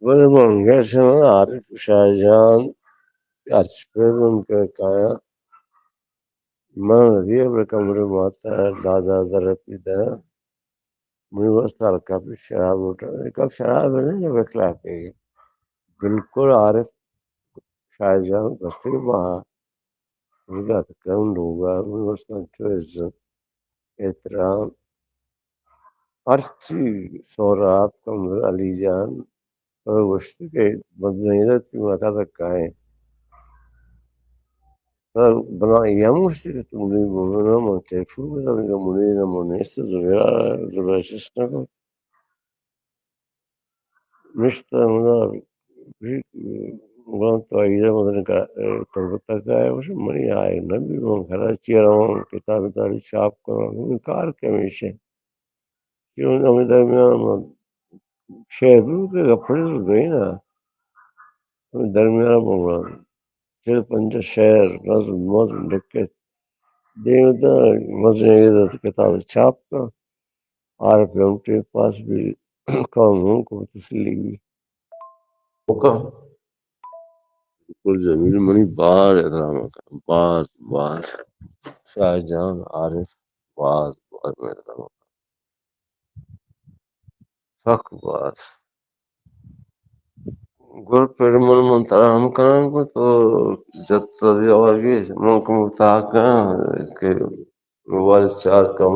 Böyle gerçekten Arif Şahjan Archipel ka kaya man dia berkamru mata dada darapida muy wasal kafi शराब उठा कब शराब है ना जब इखलाक है बिल्कुल आरिफ शाहजहां बस्ती वहाँ उनका कौन होगा muy bastante इज्जत एहतराम हर चीज सौराब कमर अली जान और वस्ती के मदनीयत मकादा काए Vediamo se tu non c'è fu da una moneta monesta dove c'è stato mista una quanto ai da una torta che was mani ai na भी वो खरा चेहरा किताब तारी छाप कर कार के हमेशा क्यों ना मैं दरमियान शेर के कपड़े गए ना दरमियान बोला फिर पंज शेर नज्म नज्म लिख के देवता मजे किताब छाप कर عارف يوم पास भी قانون को तसल्ली भी होगा बिल्कुल जमील मनी बार एहतराम का बार शाहजहां आरिफ बार में एहतराम फक बार गुर पर मन तराम कran को तो जब तभी और भी मन को मुताका के मोबाइल चार्ज का